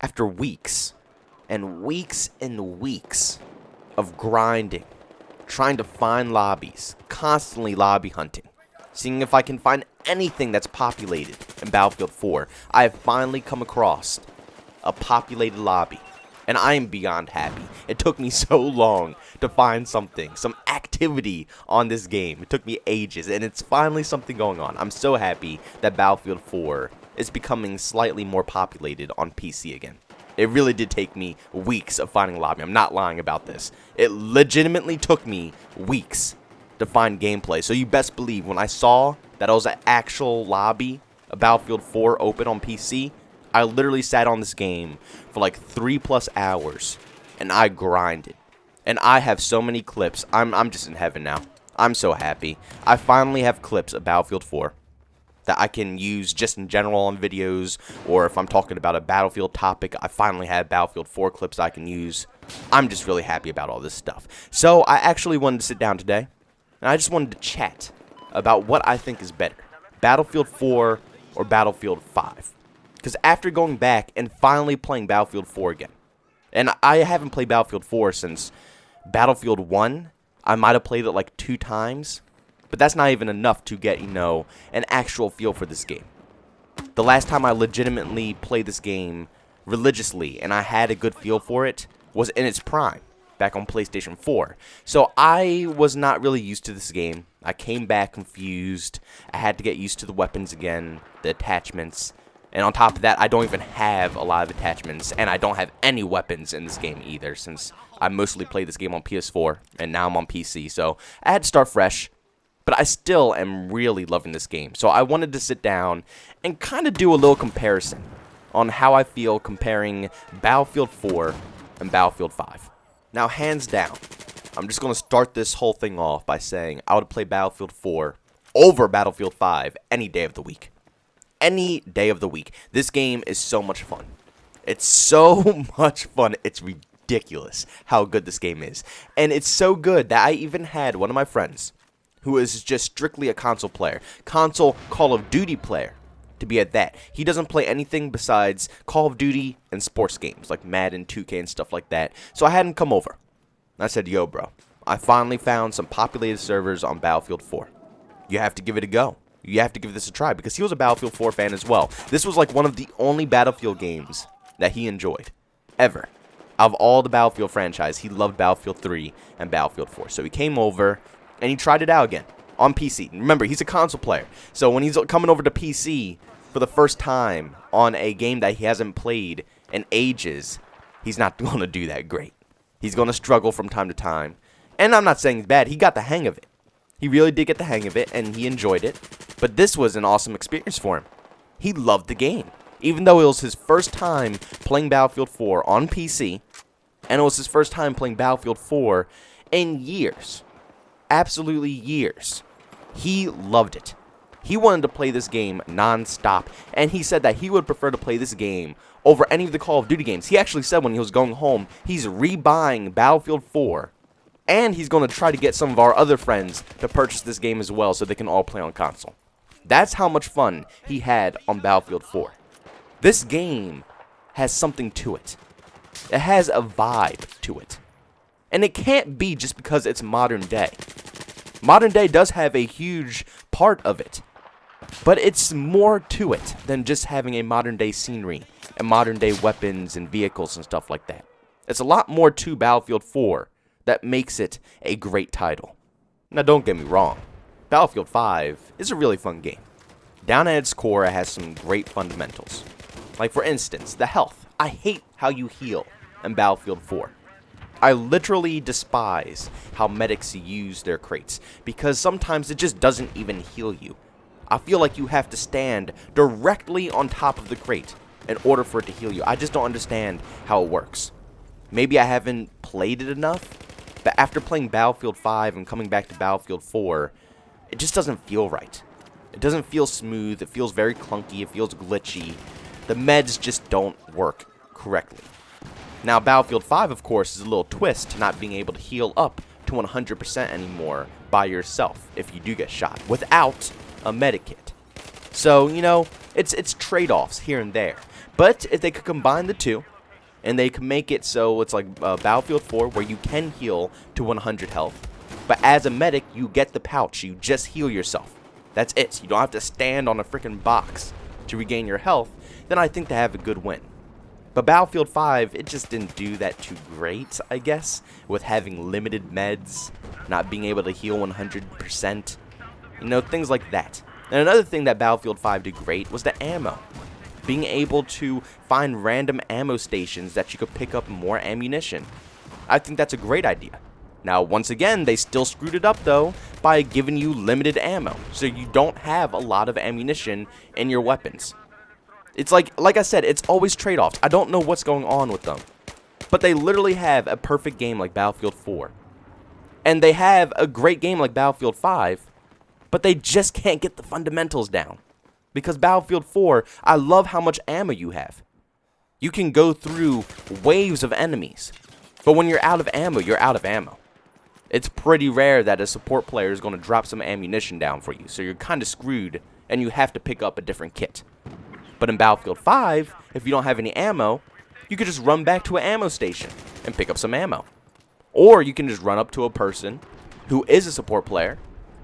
After weeks and weeks and weeks of grinding, trying to find lobbies, constantly lobby hunting, seeing if I can find anything that's populated in Battlefield 4, I have finally come across a populated lobby, and I am beyond happy. It took me so long to find something, some activity on this game. It took me ages, and it's finally something going on. I'm so happy that Battlefield 4 is becoming slightly more populated on PC again. It really did take me weeks of finding a lobby. I'm not lying about this. It legitimately took me weeks to find gameplay. So you best believe when I saw that it was an actual lobby of Battlefield 4 open on PC, I literally sat on this game for like 3+ hours, and I grinded. And I have so many clips. I'm just in heaven now. I'm so happy. I finally have clips of Battlefield 4 that I can use just in general on videos, or if I'm talking about a Battlefield topic, I finally have Battlefield 4 clips I can use. I'm just really happy about all this stuff. So I actually wanted to sit down today, and I just wanted to chat about what I think is better, Battlefield 4 or Battlefield 5. Because after going back and finally playing Battlefield 4 again, and I haven't played Battlefield 4 since Battlefield 1, I might have played it like 2 times, but that's not even enough to get, an actual feel for this game. The last time I legitimately played this game religiously and I had a good feel for it was in its prime, back on PlayStation 4. So I was not really used to this game. I came back confused. I had to get used to the weapons again, the attachments. And on top of that, I don't even have a lot of attachments, and I don't have any weapons in this game either, since I mostly played this game on PS4, and now I'm on PC. So I had to start fresh. But I still am really loving this game. So I wanted to sit down and kind of do a little comparison on how I feel comparing Battlefield 4 and Battlefield 5. Now, hands down, I'm just going to start this whole thing off by saying I would play Battlefield 4 over Battlefield 5 any day of the week. Any day of the week. This game is so much fun. It's so much fun. It's ridiculous how good this game is. And it's so good that I even had one of my friends who is just strictly a console player, console Call of Duty player, to be at that. He doesn't play anything besides Call of Duty and sports games, like Madden, 2K, and stuff like that. So I had him come over. And I said, yo, bro, I finally found some populated servers on Battlefield 4. You have to give it a go. You have to give this a try, because he was a Battlefield 4 fan as well. This was like one of the only Battlefield games that he enjoyed, ever. Out of all the Battlefield franchise, he loved Battlefield 3 and Battlefield 4. So he came over, and he tried it out again on PC. Remember, he's a console player. So when he's coming over to PC for the first time on a game that he hasn't played in ages, he's not going to do that great. He's going to struggle from time to time. And I'm not saying he's bad. He got the hang of it. He really did get the hang of it, and he enjoyed it. But this was an awesome experience for him. He loved the game. Even though it was his first time playing Battlefield 4 on PC, and it was his first time playing Battlefield 4 in years. Absolutely years. He loved it. He wanted to play this game non-stop, and he said that he would prefer to play this game over any of the Call of Duty games. He actually said when he was going home, he's rebuying Battlefield 4, and he's going to try to get some of our other friends to purchase this game as well so they can all play on console. That's how much fun he had on Battlefield 4. This game has something to it. It has a vibe to it. And it can't be just because it's modern day. Modern day does have a huge part of it. But it's more to it than just having a modern day scenery and modern day weapons and vehicles and stuff like that. It's a lot more to Battlefield 4 that makes it a great title. Now, don't get me wrong. Battlefield 5 is a really fun game. Down at its core, it has some great fundamentals. Like, for instance, the health. I hate how you heal in Battlefield 4. I literally despise how medics use their crates, because sometimes it just doesn't even heal you. I feel like you have to stand directly on top of the crate in order for it to heal you. I just don't understand how it works. Maybe I haven't played it enough, but after playing Battlefield 5 and coming back to Battlefield 4, it just doesn't feel right. It doesn't feel smooth. It feels very clunky. It feels glitchy. The meds just don't work correctly. Now, Battlefield 5, of course, is a little twist to not being able to heal up to 100% anymore by yourself if you do get shot without a medikit. So, it's trade-offs here and there. But if they could combine the two, and they can make it so it's like Battlefield 4 where you can heal to 100 health, but as a medic, you get the pouch. You just heal yourself. That's it. You don't have to stand on a freaking box to regain your health. Then I think they have a good win. But Battlefield 5, it just didn't do that too great, I guess, with having limited meds, not being able to heal 100%, you know, things like that. And another thing that Battlefield 5 did great was the ammo. Being able to find random ammo stations that you could pick up more ammunition. I think that's a great idea. Now, once again, they still screwed it up, though, by giving you limited ammo, so you don't have a lot of ammunition in your weapons. It's like I said, it's always trade-offs. I don't know what's going on with them. But they literally have a perfect game like Battlefield 4. And they have a great game like Battlefield 5, but they just can't get the fundamentals down. Because Battlefield 4, I love how much ammo you have. You can go through waves of enemies. But when you're out of ammo, you're out of ammo. It's pretty rare that a support player is going to drop some ammunition down for you. So you're kind of screwed, and you have to pick up a different kit. But in Battlefield 5, if you don't have any ammo, you could just run back to an ammo station and pick up some ammo. Or you can just run up to a person who is a support player,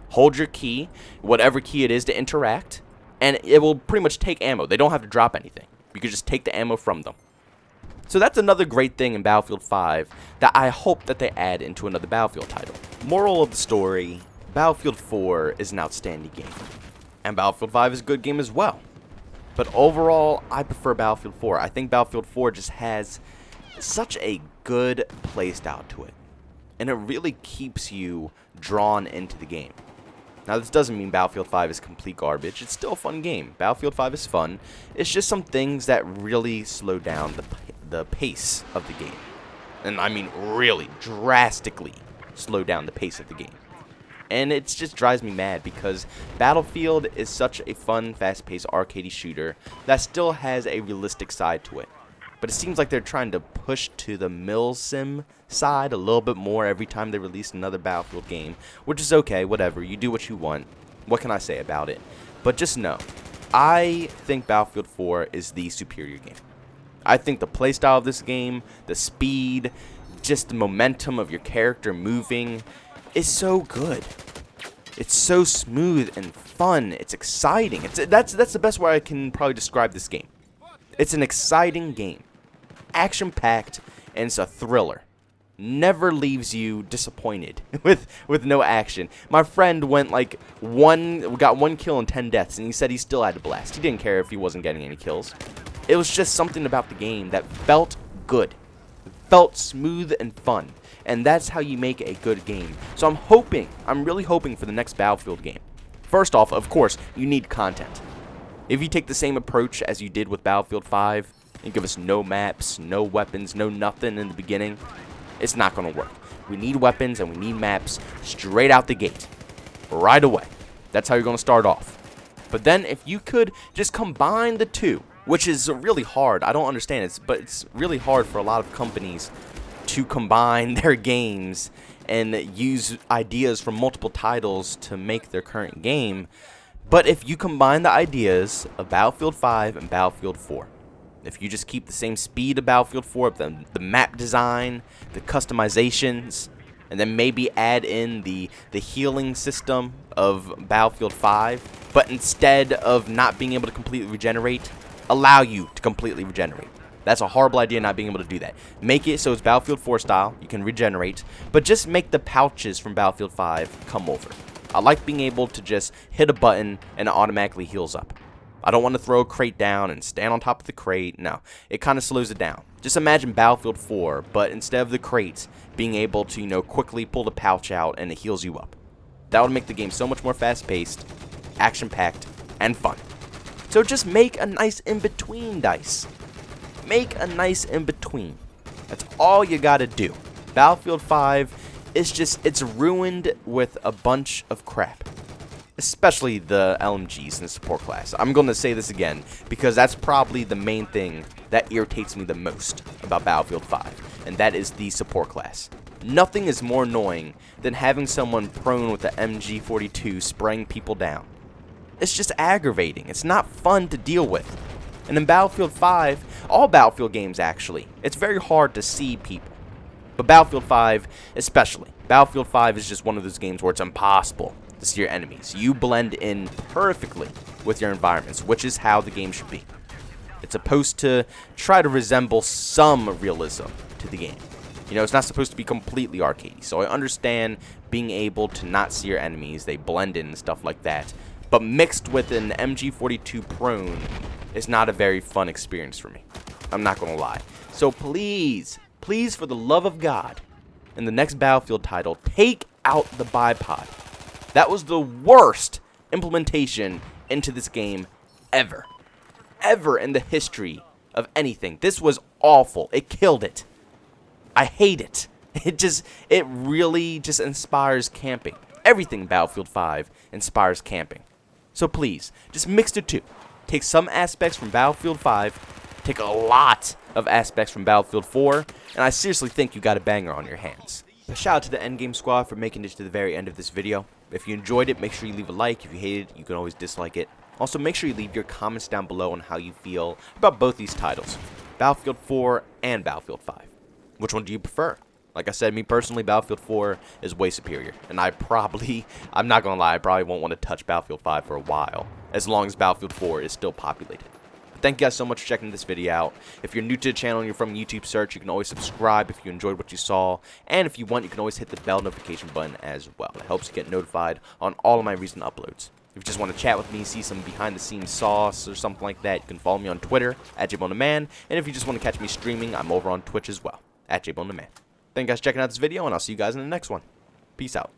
hold your key, whatever key it is to interact, and it will pretty much take ammo. They don't have to drop anything. You can just take the ammo from them. So that's another great thing in Battlefield 5 that I hope that they add into another Battlefield title. Moral of the story, Battlefield 4 is an outstanding game. And Battlefield 5 is a good game as well. But overall, I prefer Battlefield 4. I think Battlefield 4 just has such a good playstyle to it. And it really keeps you drawn into the game. Now, this doesn't mean Battlefield 5 is complete garbage. It's still a fun game. Battlefield 5 is fun. It's just some things that really slow down the pace of the game. And I mean really drastically slow down the pace of the game. And it just drives me mad because Battlefield is such a fun, fast-paced arcade shooter that still has a realistic side to it. But it seems like they're trying to push to the mil-sim side a little bit more every time they release another Battlefield game, which is okay, whatever. You do what you want. What can I say about it? But just know, I think Battlefield 4 is the superior game. I think the playstyle of this game, the speed, just the momentum of your character moving, is so good. It's so smooth and fun. It's exciting. That's the best way I can probably describe this game. It's an exciting game, action-packed, and it's a thriller. Never leaves you disappointed with no action. My friend went got 1 kill and 10 deaths, and he said he still had a blast. He didn't care if he wasn't getting any kills. It was just something about the game that felt good, felt smooth and fun. And that's how you make a good game. So I'm really hoping for the next Battlefield game. First off, of course, you need content. If you take the same approach as you did with Battlefield 5, and give us no maps, no weapons, no nothing in the beginning, it's not going to work. We need weapons and we need maps straight out the gate, right away. That's how you're going to start off. But then if you could just combine the two, which is really hard, I don't understand it, but it's really hard for a lot of companies to combine their games and use ideas from multiple titles to make their current game. But if you combine the ideas of Battlefield 5 and Battlefield 4, if you just keep the same speed of Battlefield 4, the map design, the customizations, and then maybe add in the healing system of Battlefield 5, but instead of not being able to completely regenerate, allow you to completely regenerate. That's a horrible idea, not being able to do that. Make it so it's Battlefield 4 style, you can regenerate, but just make the pouches from Battlefield 5 come over. I like being able to just hit a button and it automatically heals up. I don't want to throw a crate down and stand on top of the crate. No, it kind of slows it down. Just imagine Battlefield 4, but instead of the crate, being able to, quickly pull the pouch out and it heals you up. That would make the game so much more fast-paced, action-packed, and fun. So just make a nice in-between, DICE. Make a nice in-between. That's all you gotta do. Battlefield 5 is it's ruined with a bunch of crap. Especially the LMGs in the support class. I'm going to say this again, because that's probably the main thing that irritates me the most about Battlefield 5, and that is the support class. Nothing is more annoying than having someone prone with the MG42 spraying people down. It's just aggravating. It's not fun to deal with. And in Battlefield 5, all Battlefield games actually, it's very hard to see people. But Battlefield 5 especially. Battlefield 5 is just one of those games where it's impossible to see your enemies. You blend in perfectly with your environments, which is how the game should be. It's supposed to try to resemble some realism to the game. You know, it's not supposed to be completely arcadey, so I understand being able to not see your enemies, they blend in and stuff like that. But mixed with an MG42 prone is not a very fun experience for me. I'm not going to lie. So please, please, for the love of God, in the next Battlefield title, take out the bipod. That was the worst implementation into this game ever. Ever in the history of anything. This was awful. It killed it. I hate it. It really just inspires camping. Everything in Battlefield 5 inspires camping. So please, just mix the two. Take some aspects from Battlefield 5, take a lot of aspects from Battlefield 4, and I seriously think you got a banger on your hands. A shout out to the Endgame Squad for making it to the very end of this video. If you enjoyed it, make sure you leave a like. If you hated it, you can always dislike it. Also, make sure you leave your comments down below on how you feel about both these titles, Battlefield 4 and Battlefield 5. Which one do you prefer? Like I said, me personally, Battlefield 4 is way superior. And I'm not going to lie, I probably won't want to touch Battlefield 5 for a while, as long as Battlefield 4 is still populated. But thank you guys so much for checking this video out. If you're new to the channel and you're from YouTube search, you can always subscribe if you enjoyed what you saw. And if you want, you can always hit the bell notification button as well. It helps you get notified on all of my recent uploads. If you just want to chat with me, see some behind-the-scenes sauce or something like that, you can follow me on Twitter, @JbowenDaMan. And if you just want to catch me streaming, I'm over on Twitch as well, @JbowenDaMan. Thank you guys for checking out this video, and I'll see you guys in the next one. Peace out.